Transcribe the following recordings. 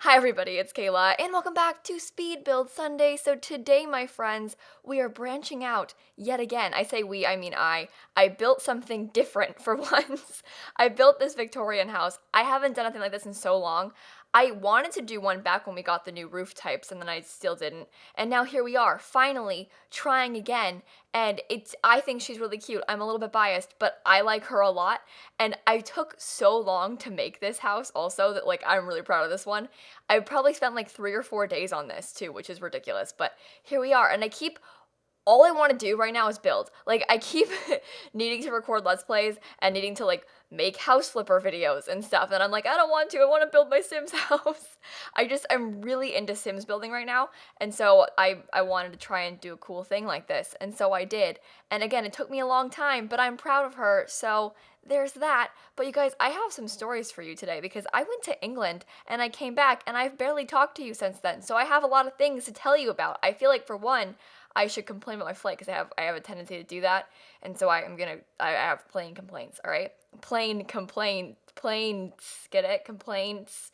Hi everybody, it's Kayla, and welcome back to Speed Build Sunday. So today, my friends, we are branching out yet again. I say we, I mean I. I built something different for once. I built this Victorian house. I haven't done anything like this in so long. I wanted to do one back when we got the new roof types, and then I still didn't. And now here we are, finally trying again. And I think she's really cute. I'm a little bit biased, but I like her a lot. And I took so long to make this house also that I'm really proud of this one. I probably spent like 3 or 4 days on this too, which is ridiculous. But here we are, and all I want to do right now is build. I keep needing to record Let's Plays and needing to make house flipper videos and stuff. And I'm like, I don't want to. I want to build my Sims house. I'm really into Sims building right now. And so I wanted to try and do a cool thing like this. And so I did. And again, it took me a long time, but I'm proud of her. So there's that. But you guys, I have some stories for you today because I went to England and I came back and I've barely talked to you since then. So I have a lot of things to tell you about. I feel like for one, I should complain about my flight because I have a tendency to do that, and so I have plain complaints. All right, plain complaints. Get it? Complaints.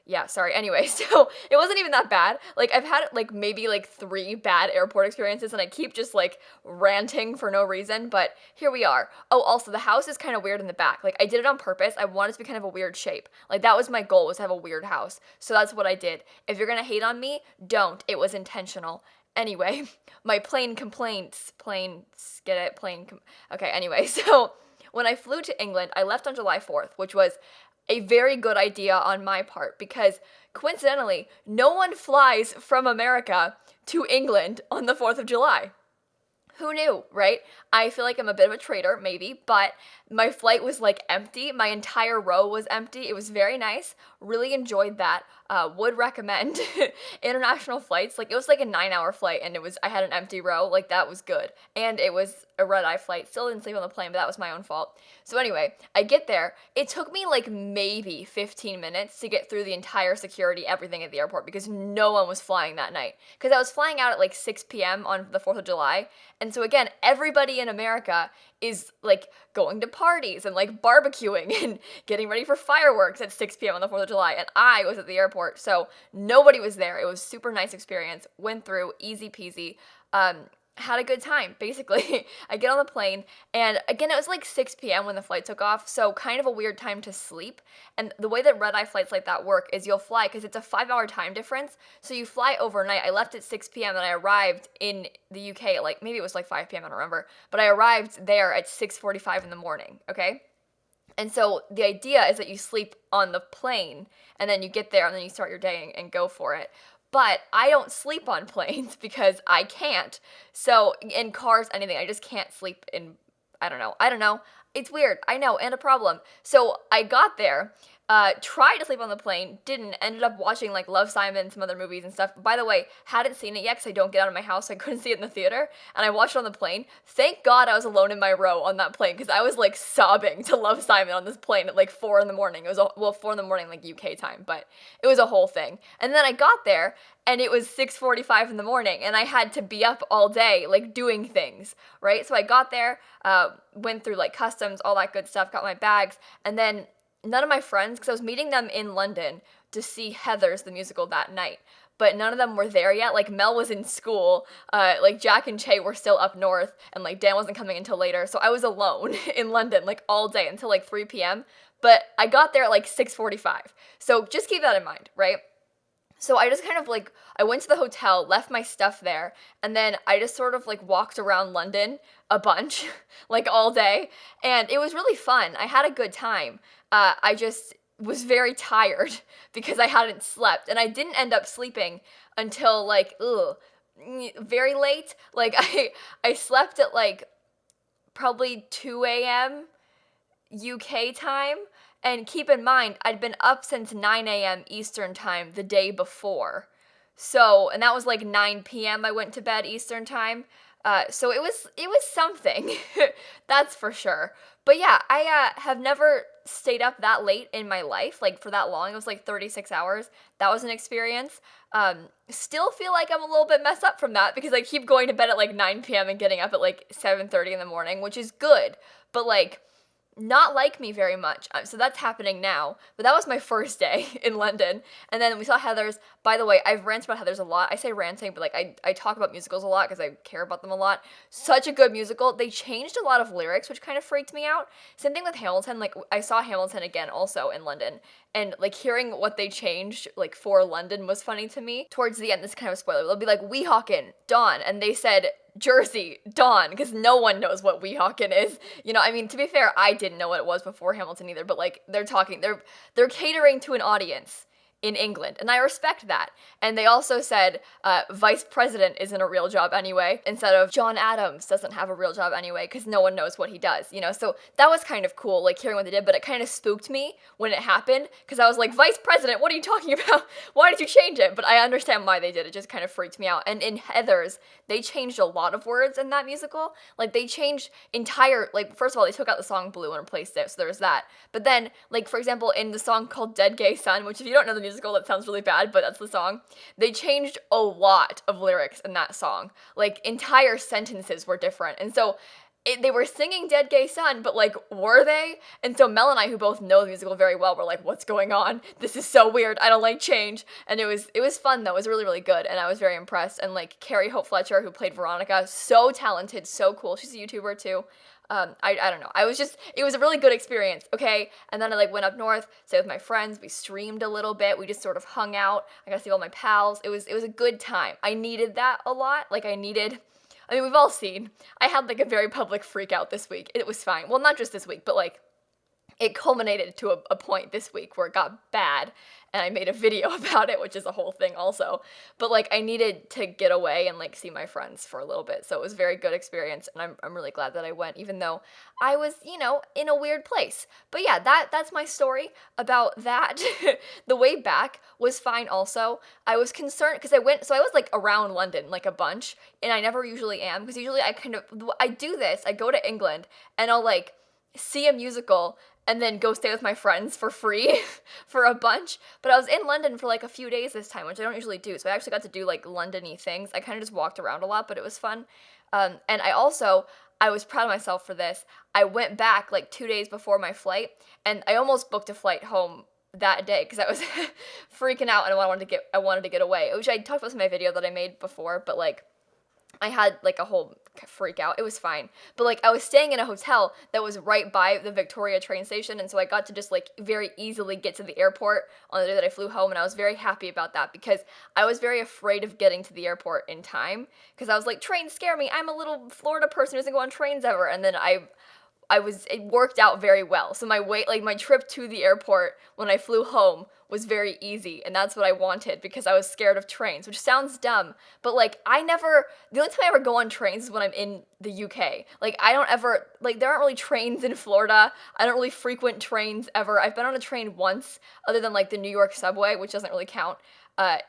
Yeah, sorry. Anyway, so it wasn't even that bad. I've had maybe 3 bad airport experiences, and I keep just ranting for no reason. But here we are. Oh, also the house is kind of weird in the back. I did it on purpose. I wanted it to be kind of a weird shape. That was my goal, was to have a weird house. So that's what I did. If you're gonna hate on me, don't. It was intentional. Anyway, my plain complaints, get it, okay, anyway, so when I flew to England, I left on July 4th, which was a very good idea on my part because coincidentally, no one flies from America to England on the 4th of July. Who knew, right? I feel like I'm a bit of a traitor, maybe, but my flight was empty. My entire row was empty. It was very nice. Really enjoyed that. Would recommend international flights. It was a 9-hour flight, and I had an empty row. That was good. And it was a red-eye flight. Still didn't sleep on the plane, but that was my own fault. So anyway, I get there. It took me maybe 15 minutes to get through the entire security, everything at the airport, because no one was flying that night. Because I was flying out at 6 p.m. on the 4th of July. And so again, everybody in America is going to parties and barbecuing and getting ready for fireworks at 6 p.m. on the 4th of July. And I was at the airport, so nobody was there. It was super nice experience. Went through, easy peasy. Had a good time, basically. I get on the plane, and again, it was 6 p.m. when the flight took off, so kind of a weird time to sleep. And the way that red-eye flights like that work is you'll fly, because it's a 5-hour time difference, so you fly overnight. I left at 6 p.m. and I arrived in the UK at maybe it was 5 p.m., I don't remember, but I arrived there at 6:45 in the morning, okay? And so the idea is that you sleep on the plane, and then you get there, and then you start your day and go for it. But I don't sleep on planes because I can't. So in cars, anything, I just can't sleep in, I don't know. It's weird, I know, and a problem. So I got there, tried to sleep on the plane, didn't, ended up watching Love, Simon, and some other movies and stuff. By the way, hadn't seen it yet because I don't get out of my house, so I couldn't see it in the theater, and I watched it on the plane. Thank God I was alone in my row on that plane because I was sobbing to Love, Simon on this plane at 4 in the morning. It was, 4 in the morning UK time, but it was a whole thing. And then I got there, and it was 6:45 in the morning, and I had to be up all day, doing things, right? So I got there, went through customs, all that good stuff, got my bags, and then none of my friends, because I was meeting them in London to see Heathers, the musical, that night, but none of them were there yet. Mel was in school, Jack and Che were still up north, and Dan wasn't coming until later, so I was alone in London, all day until 3 p.m., but I got there at 6:45, so just keep that in mind, right? So I just kind of I went to the hotel, left my stuff there, and then I just sort of walked around London a bunch, all day, and it was really fun. I had a good time. I just was very tired because I hadn't slept, and I didn't end up sleeping until very late. I slept at probably 2 a.m. UK time. And keep in mind, I'd been up since 9 a.m. Eastern time the day before. So, and that was 9 p.m. I went to bed Eastern time. So it was something, that's for sure. But yeah, I have never stayed up that late in my life, for that long. It was 36 hours. That was an experience. Still feel like I'm a little bit messed up from that because I keep going to bed at 9 p.m. and getting up at 7:30 in the morning, which is good. But not like me very much. So that's happening now. But that was my first day in London. And then we saw Heathers. By the way, I've ranted about Heathers a lot. I say ranting, but like I talk about musicals a lot because I care about them a lot. Such a good musical. They changed a lot of lyrics, which kind of freaked me out. Same thing with Hamilton. Like I saw Hamilton again also in London. And like hearing what they changed like for London was funny to me. Towards the end, this is kind of a spoiler. They'll be like Weehawken, Dawn, and they said Jersey, Dawn, because no one knows what Weehawken is. You know, I mean, to be fair, I didn't know what it was before Hamilton either, but like they're catering to an audience in England, and I respect that. And they also said vice president isn't a real job anyway, instead of John Adams doesn't have a real job anyway, because no one knows what he does, you know? So that was kind of cool, like hearing what they did, but it kind of spooked me when it happened, because I was like, vice president, what are you talking about? Why did you change it? But I understand why they did, it just kind of freaked me out. And in Heathers, they changed a lot of words in that musical. Like they changed like first of all, they took out the song Blue and replaced it, so there's that. But then, like for example, in the song called Dead Gay Son, which if you don't know the musical, that sounds really bad, but that's the song. They changed a lot of lyrics in that song. Like entire sentences were different. And so they were singing Dead Gay Son, but like, were they? And so Mel and I, who both know the musical very well, were like, what's going on? This is so weird. I don't like change. And it was fun though. It was really, really good. And I was very impressed. And like Carrie Hope Fletcher, who played Veronica, so talented, so cool. She's a YouTuber too. I don't know. It was a really good experience, okay? And then I like went up north, stayed with my friends, we streamed a little bit, we just sort of hung out, I got to see all my pals. It was a good time. I needed that a lot. Like I mean, we've all seen, I had like a very public freak out this week. It was fine. Well, not just this week, but like, it culminated to a point this week where it got bad, and I made a video about it, which is a whole thing also. But like I needed to get away and like see my friends for a little bit, so it was a very good experience, and I'm really glad that I went, even though I was, you know, in a weird place. But yeah, that's my story about that. The way back was fine also. I was concerned because I was like around London like a bunch, and I never usually am, because usually I do this, I go to England and I'll like see a musical and then go stay with my friends for free for a bunch. But I was in London for like a few days this time, which I don't usually do. So I actually got to do like London-y things. I kind of just walked around a lot, but it was fun. And I was proud of myself for this. I went back like 2 days before my flight, and I almost booked a flight home that day because I was freaking out and I wanted to get away, which I talked about in my video that I made before, but like I had like a whole freak out. It was fine. But like I was staying in a hotel that was right by the Victoria train station, and so I got to just like very easily get to the airport on the day that I flew home, and I was very happy about that because I was very afraid of getting to the airport in time because I was like, trains scare me. I'm a little Florida person who doesn't go on trains ever. And then it worked out very well. So my trip to the airport when I flew home was very easy, and that's what I wanted because I was scared of trains, which sounds dumb, but like the only time I ever go on trains is when I'm in the UK. Like I don't ever, like there aren't really trains in Florida. I don't really frequent trains ever. I've been on a train once, other than like the New York subway, which doesn't really count,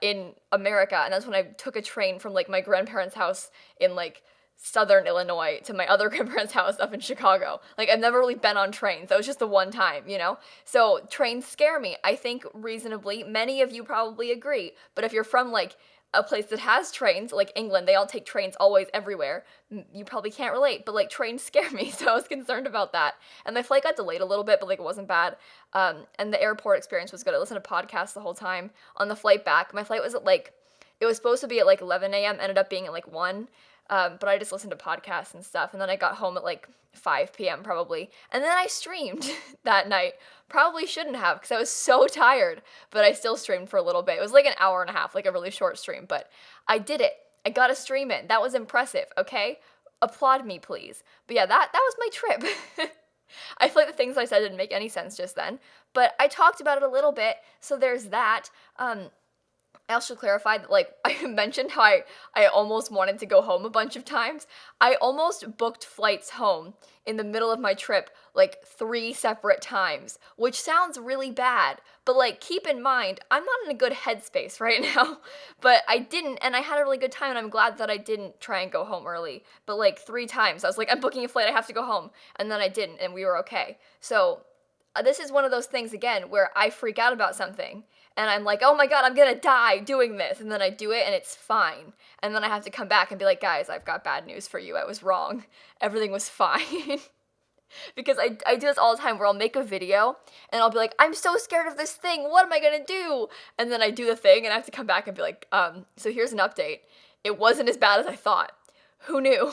in America, and that's when I took a train from like my grandparents' house in like Southern Illinois to my other grandparents' house up in Chicago. Like I've never really been on trains. That was just the one time, you know? So trains scare me. I think reasonably, many of you probably agree. But if you're from like a place that has trains, like England, they all take trains always everywhere. You probably can't relate, but like trains scare me, so I was concerned about that. And my flight got delayed a little bit, but like it wasn't bad. And the airport experience was good. I listened to podcasts the whole time. On the flight back, my flight was at like, it was supposed to be at like 11 a.m., ended up being at like 1. But I just listened to podcasts and stuff, and then I got home at like 5 p.m. probably, and then I streamed that night. Probably shouldn't have, because I was so tired, but I still streamed for a little bit. It was like an hour and a half, like a really short stream, but I did it. I got a stream in. That was impressive, okay? Applaud me, please. But yeah, that was my trip. I feel like the things I said didn't make any sense just then, but I talked about it a little bit, so there's that. I also clarified that, like, I mentioned how I almost wanted to go home a bunch of times. I almost booked flights home in the middle of my trip, like, 3 separate times, which sounds really bad. But, like, keep in mind, I'm not in a good headspace right now. But I didn't, and I had a really good time, and I'm glad that I didn't try and go home early. But, like, 3 times, I was like, I'm booking a flight, I have to go home. And then I didn't, and we were okay. So, this is one of those things, again, where I freak out about something. And I'm like, oh my god, I'm gonna die doing this. And then I do it and it's fine. And then I have to come back and be like, guys, I've got bad news for you. I was wrong. Everything was fine. Because I do this all the time where I'll make a video and I'll be like, I'm so scared of this thing. What am I gonna do? And then I do the thing and I have to come back and be like, so here's an update. It wasn't as bad as I thought. Who knew?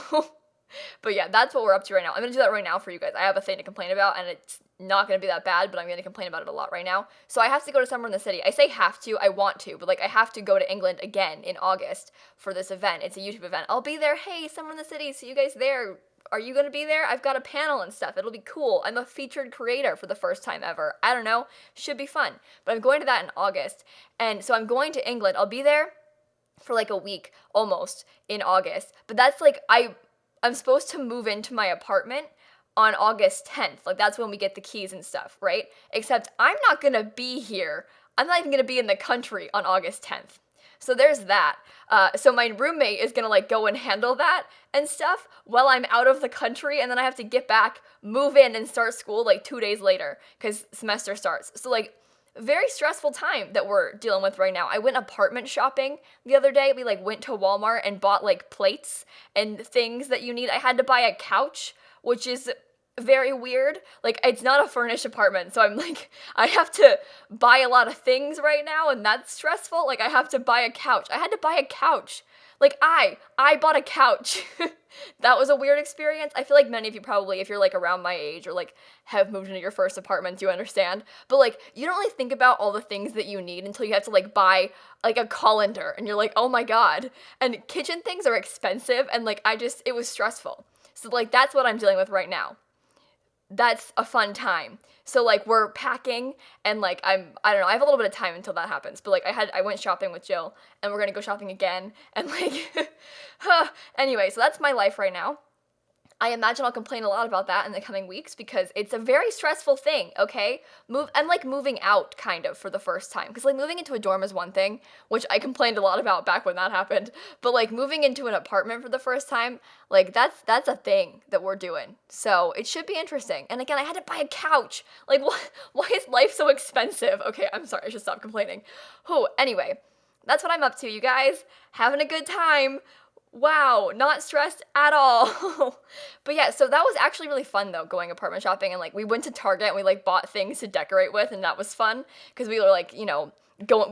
But yeah, that's what we're up to right now. I'm gonna do that right now for you guys. I have a thing to complain about and it's not gonna be that bad, but I'm gonna complain about it a lot right now. So I have to go to somewhere in the city. I say have to, I want to, but like I have to go to England again in August for this event. It's a YouTube event. I'll be there. Hey, somewhere in the city. See you guys there. Are you gonna be there? I've got a panel and stuff. It'll be cool. I'm a featured creator for the first time ever. I don't know. Should be fun. But I'm going to that in August. And so I'm going to England. I'll be there for like a week almost in August. But that's like I'm supposed to move into my apartment on August 10th. Like that's when we get the keys and stuff, right? Except I'm not gonna be here. I'm not even gonna be in the country on August 10th. So there's that. So my roommate is gonna like go and handle that and stuff while I'm out of the country, and then I have to get back, move in, and start school like 2 days later because semester starts. So like very stressful time that we're dealing with right now. I went apartment shopping the other day. We like went to Walmart and bought like plates and things that you need. I had to buy a couch, which is very weird. Like it's not a furnished apartment, so I'm like I have to buy a lot of things right now and that's stressful. Like I have to buy a couch. I had to buy a couch. Like I bought a couch. That was a weird experience. I feel like many of you probably, if you're like around my age or like have moved into your first apartment, you understand. But like you don't really think about all the things that you need until you have to like buy like a colander and you're like, oh my god. And kitchen things are expensive and like it was stressful. So like that's what I'm dealing with right now. That's a fun time. So like we're packing and like I don't know, I have a little bit of time until that happens. But like I went shopping with Jill and we're gonna go shopping again and like anyway, so that's my life right now. I imagine I'll complain a lot about that in the coming weeks because it's a very stressful thing, okay? I'm like moving out kind of for the first time. Because like moving into a dorm is one thing, which I complained a lot about back when that happened. But like moving into an apartment for the first time, like that's a thing that we're doing. So it should be interesting. And again, I had to buy a couch. Like why is life so expensive? Okay, I'm sorry, I should stop complaining. Anyway, that's what I'm up to, you guys. Having a good time. Wow, not stressed at all. But yeah, so that was actually really fun though, going apartment shopping, and like we went to Target and we like bought things to decorate with, and that was fun because we were like, we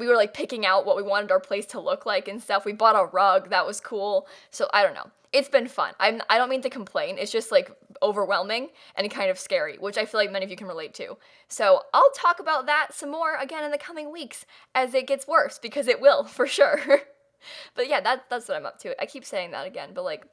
were like picking out what we wanted our place to look like and stuff. We bought a rug, that was cool. So I don't know. It's been fun. I don't mean to complain. It's just like overwhelming and kind of scary, which I feel like many of you can relate to. So I'll talk about that some more again in the coming weeks as it gets worse, because it will for sure. But yeah, that's what I'm up to. I keep saying that again, but like,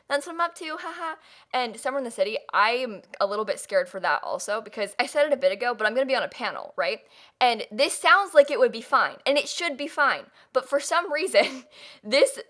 that's what I'm up to, haha. And Summer in the City, I'm a little bit scared for that also, because I said it a bit ago, but I'm gonna be on a panel, right? And this sounds like it would be fine, and it should be fine. But for some reason, this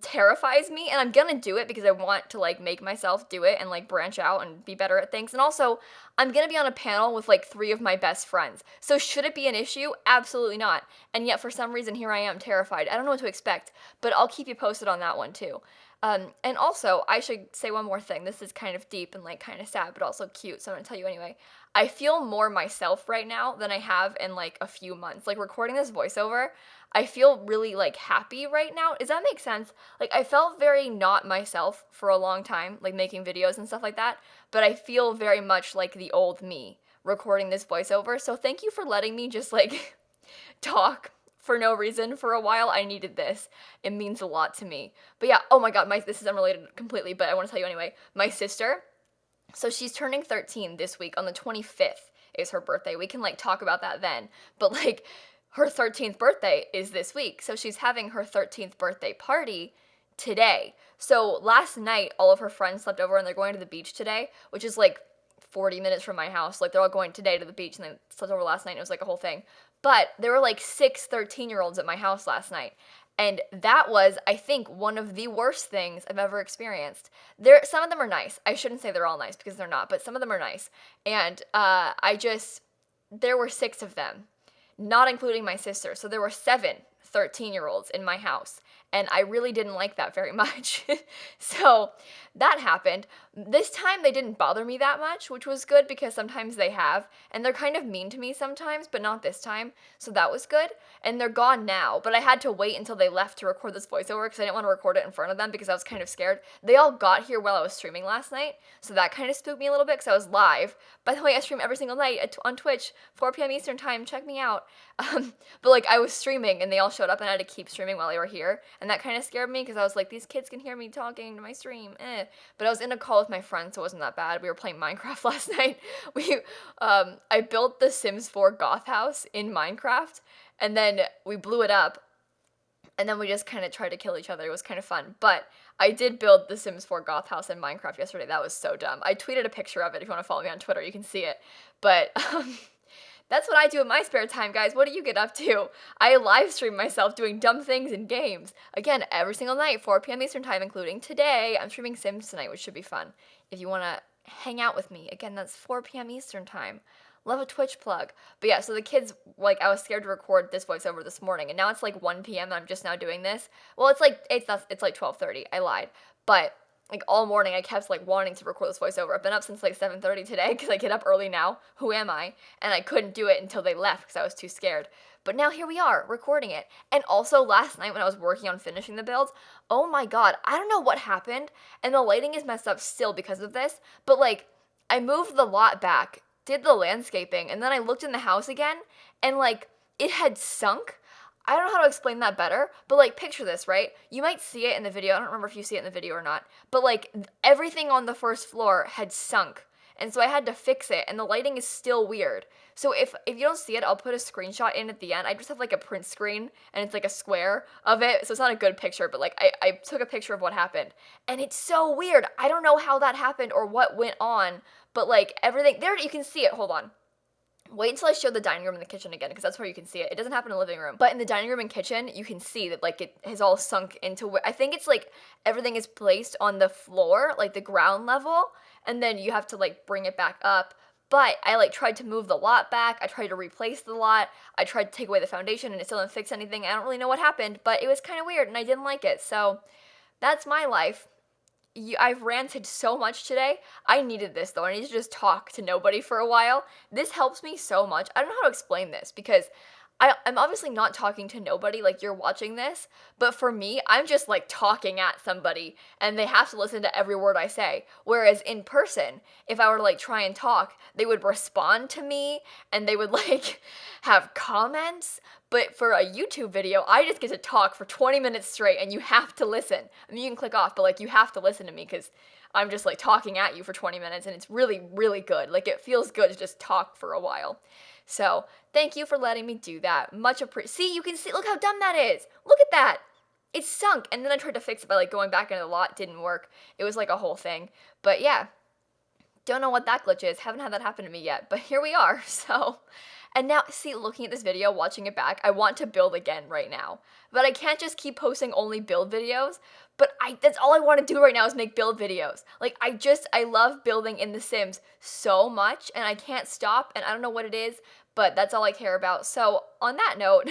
terrifies me, and I'm gonna do it because I want to like make myself do it and like branch out and be better at things. And also, I'm gonna be on a panel with like 3 of my best friends. So should it be an issue? Absolutely not. And yet for some reason here I am terrified. I don't know what to expect, but I'll keep you posted on that one too. And also, I should say one more thing. This is kind of deep and like kind of sad, but also cute, so I'm gonna tell you anyway. I feel more myself right now than I have in like a few months. Like recording this voiceover, I feel really like happy right now. Does that make sense? Like I felt very not myself for a long time, like making videos and stuff like that, but I feel very much like the old me recording this voiceover. So thank you for letting me just like talk for no reason for a while. I needed this. It means a lot to me. But yeah, oh my god, this is unrelated completely, but I want to tell you anyway. My sister, so she's turning 13 this week. On the 25th is her birthday. We can like talk about that then. But like her 13th birthday is this week. So she's having her 13th birthday party today. So last night, all of her friends slept over and they're going to the beach today, which is like 40 minutes from my house. Like they're all going today to the beach and they slept over last night. And it was like a whole thing. But there were like 6 13-year-olds at my house last night. And that was, I think, one of the worst things I've ever experienced. Some of them are nice. I shouldn't say they're all nice because they're not, but some of them are nice. And there were 6 of them, not including my sister. So there were 7 13-year-olds in my house. and I really didn't like that very much. So that happened. This time they didn't bother me that much, which was good because sometimes they have, and they're kind of mean to me sometimes, but not this time. So that was good. And they're gone now, but I had to wait until they left to record this voiceover because I didn't want to record it in front of them because I was kind of scared. They all got here while I was streaming last night, so that kind of spooked me a little bit because I was live. By the way, I stream every single night on Twitch, 4 p.m. Eastern time. Check me out. But like I was streaming and they all showed up and I had to keep streaming while they were here, and that kind of scared me because I was like, these kids can hear me talking to my stream. But I was in a call with my friends, so it wasn't that bad. We were playing Minecraft last night. I built the Sims 4 goth house in Minecraft, and then we blew it up, and then we just kind of tried to kill each other. It was kind of fun. But I did build the Sims 4 goth house in Minecraft yesterday. That was so dumb. I tweeted a picture of it. If you want to follow me on Twitter, you can see it. But that's what I do in my spare time, guys. What do you get up to? I live stream myself doing dumb things in games. Again, every single night, 4 p.m. Eastern time, including today. I'm streaming Sims tonight, which should be fun. If you want to hang out with me, again, that's 4 p.m. Eastern time. Love a Twitch plug. But yeah, so the kids, like, I was scared to record this voiceover this morning, and now it's like 1 p.m. and I'm just now doing this. Well, it's like 12:30. I lied. But like all morning I kept like wanting to record this voiceover. I've been up since like 7:30 today because I get up early now. Who am I? And I couldn't do it until they left because I was too scared. But now here we are recording it. And also last night when I was working on finishing the build, oh my god, I don't know what happened, and the lighting is messed up still because of this, but like I moved the lot back, did the landscaping, and then I looked in the house again, and like it had sunk. I don't know how to explain that better, but like picture this, right? You might see it in the video. I don't remember if you see it in the video or not, but like everything on the first floor had sunk. And so I had to fix it, and the lighting is still weird. So if you don't see it, I'll put a screenshot in at the end. I just have like a print screen, and it's like a square of it, so it's not a good picture, but like I took a picture of what happened. And it's so weird. I don't know how that happened or what went on, but like everything, there you can see it, hold on. Wait until I show the dining room and the kitchen again, because that's where you can see it. It doesn't happen in the living room. But in the dining room and kitchen, you can see that like it has all sunk into I think it's like everything is placed on the floor, like the ground level, and then you have to like bring it back up. But I like tried to move the lot back. I tried to replace the lot. I tried to take away the foundation and it still didn't fix anything. I don't really know what happened, but it was kind of weird and I didn't like it. So that's my life. I've ranted so much today. I needed this though. I need to just talk to nobody for a while. This helps me so much. I don't know how to explain this because I'm obviously not talking to nobody like you're watching this, but for me, I'm just like talking at somebody and they have to listen to every word I say. Whereas in person, if I were to like try and talk, they would respond to me and they would like have comments. But for a YouTube video, I just get to talk for 20 minutes straight and you have to listen. I mean, you can click off, but like you have to listen to me because I'm just like talking at you for 20 minutes and it's really, really good. Like it feels good to just talk for a while. So thank you for letting me do that. Much appreciated. See, you can see, look how dumb that is. Look at that. It sunk. And then I tried to fix it by like going back into the lot. Didn't work. It was like a whole thing. But yeah, don't know what that glitch is. Haven't had that happen to me yet. But here we are. So, and now, see, looking at this video, watching it back, I want to build again right now. But I can't just keep posting only build videos. But that's all I want to do right now is make build videos. Like, I love building in The Sims so much, and I can't stop, and I don't know what it is, but that's all I care about. So, on that note,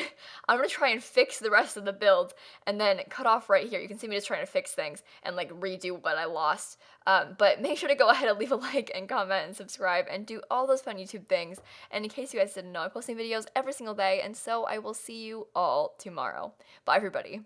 I'm going to try and fix the rest of the build, and then cut off right here. You can see me just trying to fix things, and, like, redo what I lost. But make sure to go ahead and leave a like, and comment, and subscribe, and do all those fun YouTube things. And in case you guys didn't know, I'm posting videos every single day, and so I will see you all tomorrow. Bye, everybody.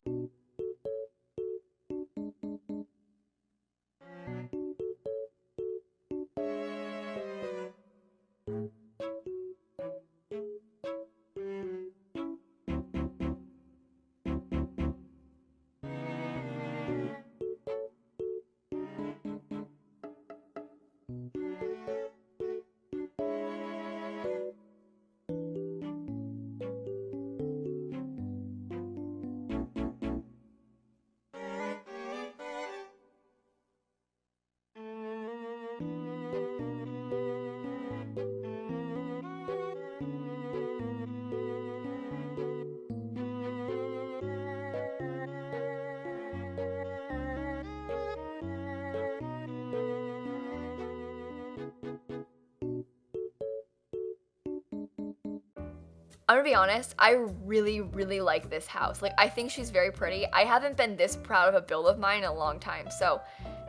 I'm gonna be honest, I really, really like this house. Like, I think she's very pretty. I haven't been this proud of a build of mine in a long time, so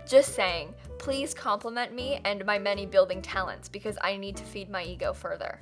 just saying, please compliment me and my many building talents because I need to feed my ego further.